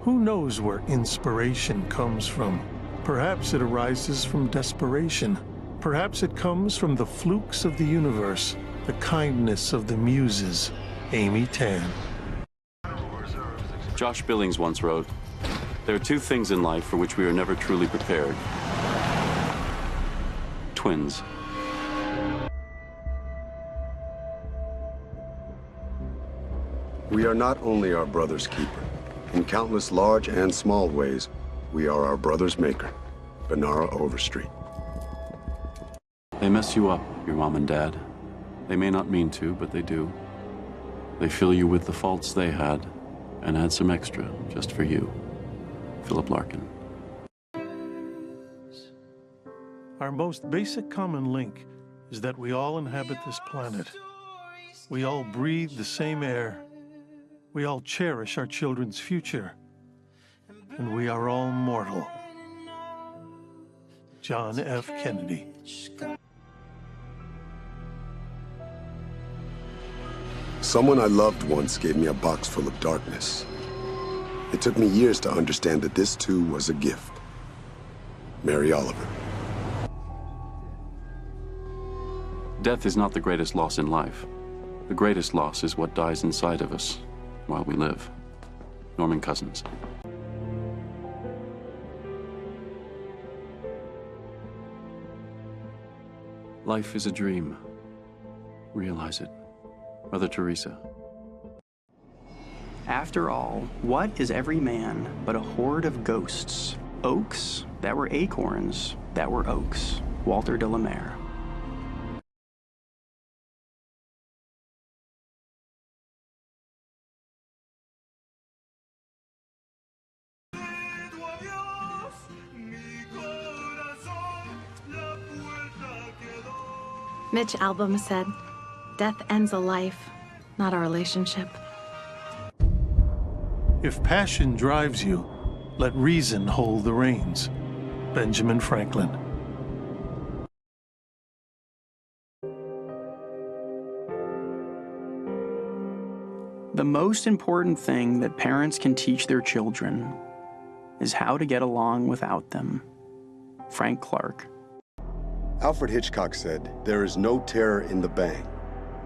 Who knows where inspiration comes from? Perhaps it arises from desperation. Perhaps it comes from the flukes of the universe, the kindness of the muses. Amy Tan. Josh Billings once wrote, "There are two things in life for which we are never truly prepared. Twins." We are not only our brother's keeper. In countless large and small ways, we are our brother's maker. Bonaro, Overstreet. They mess you up, your mom and dad. They may not mean to, but they do. They fill you with the faults they had and add some extra just for you. Philip Larkin. Our most basic common link is that we all inhabit this planet. We all breathe the same air. We all cherish our children's future. And we are all mortal. John F. Kennedy. Someone I loved once gave me a box full of darkness. It took me years to understand that this too was a gift. Mary Oliver. Death is not the greatest loss in life. The greatest loss is what dies inside of us while we live. Norman Cousins. Life is a dream. Realize it. Mother Teresa. After all, what is every man but a horde of ghosts? Oaks that were acorns that were oaks. Walter de la Mare. Mitch Albom said, "Death ends a life, not a relationship." If passion drives you, let reason hold the reins. Benjamin Franklin. The most important thing that parents can teach their children is how to get along without them. Frank Clark. Alfred Hitchcock said, "There is no terror in the bang,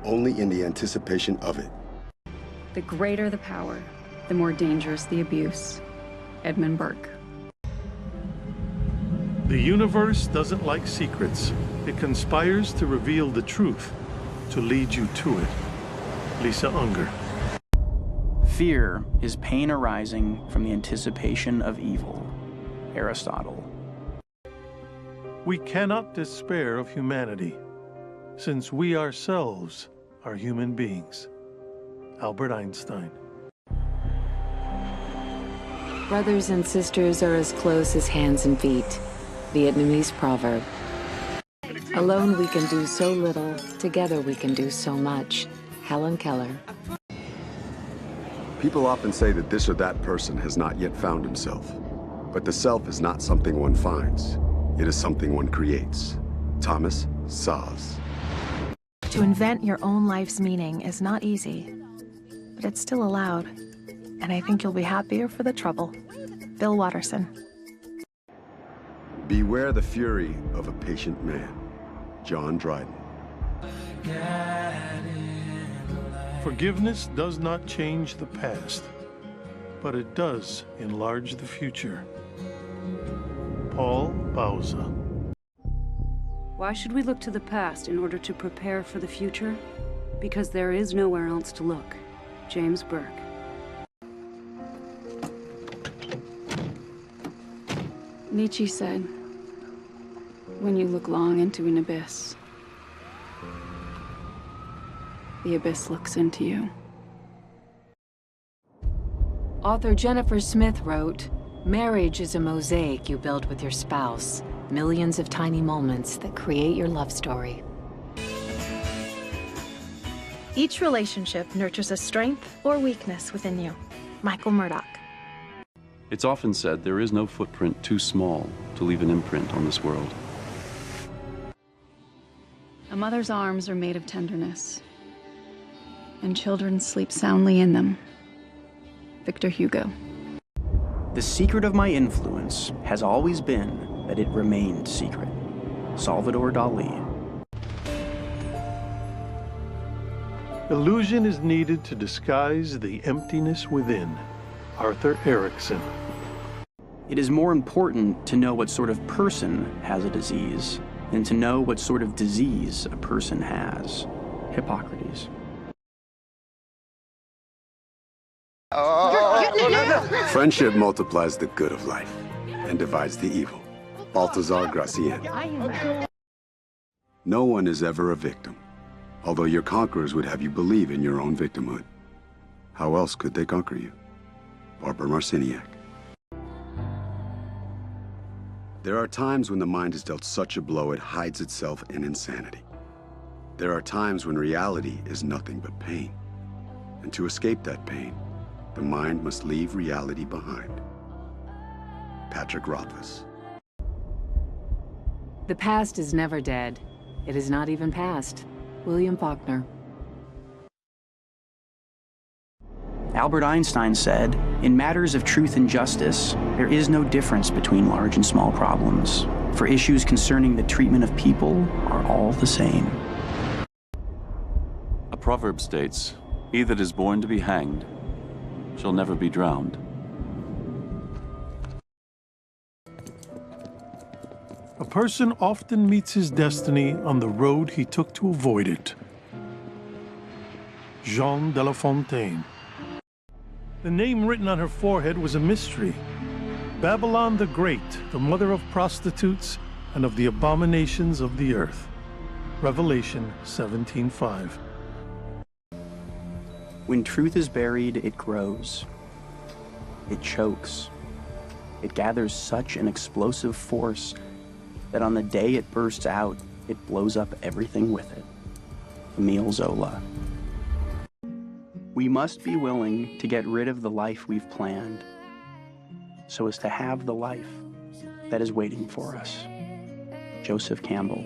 only in the anticipation of it." The greater the power, the more dangerous the abuse. Edmund Burke. The universe doesn't like secrets. It conspires to reveal the truth, to lead you to it. Lisa Unger. Fear is pain arising from the anticipation of evil. Aristotle. We cannot despair of humanity, since we ourselves are human beings. Albert Einstein. Brothers and sisters are as close as hands and feet. Vietnamese proverb. Alone we can do so little, together we can do so much. Helen Keller. People often say that this or that person has not yet found himself. But the self is not something one finds. It is something one creates. Thomas Saz. To invent your own life's meaning is not easy, but it's still allowed. And I think you'll be happier for the trouble. Bill Watterson. Beware the fury of a patient man. John Dryden. Forgiveness does not change the past, but it does enlarge the future. Paul Bauza. Why should we look to the past in order to prepare for the future? Because there is nowhere else to look. James Burke. Nietzsche said, when you look long into an abyss, the abyss looks into you. Author Jennifer Smith wrote, "Marriage is a mosaic you build with your spouse. Millions of tiny moments that create your love story." Each relationship nurtures a strength or weakness within you. Michael Murdoch. It's often said there is no footprint too small to leave an imprint on this world. A mother's arms are made of tenderness, and children sleep soundly in them. Victor Hugo. The secret of my influence has always been that it remained secret. Salvador Dali. Illusion is needed to disguise the emptiness within. Arthur Erickson. It is more important to know what sort of person has a disease than to know what sort of disease a person has. Hippocrates. Friendship multiplies the good of life and divides the evil. Balthazar Gracian. No one is ever a victim, although your conquerors would have you believe in your own victimhood. How else could they conquer you? Barbara Marciniak. There are times when the mind is dealt such a blow it hides itself in insanity. There are times when reality is nothing but pain. And to escape that pain, the mind must leave reality behind. Patrick Rothfuss. The past is never dead. It is not even past. William Faulkner. Albert Einstein said, "In matters of truth and justice, there is no difference between large and small problems, for issues concerning the treatment of people are all the same." A proverb states, "He that is born to be hanged shall never be drowned." A person often meets his destiny on the road he took to avoid it. Jean de La Fontaine. The name written on her forehead was a mystery. Babylon the Great, the mother of prostitutes and of the abominations of the earth. Revelation 17:5. When truth is buried, it grows. It chokes. It gathers such an explosive force that on the day it bursts out, it blows up everything with it. Emile Zola. We must be willing to get rid of the life we've planned so as to have the life that is waiting for us. Joseph Campbell.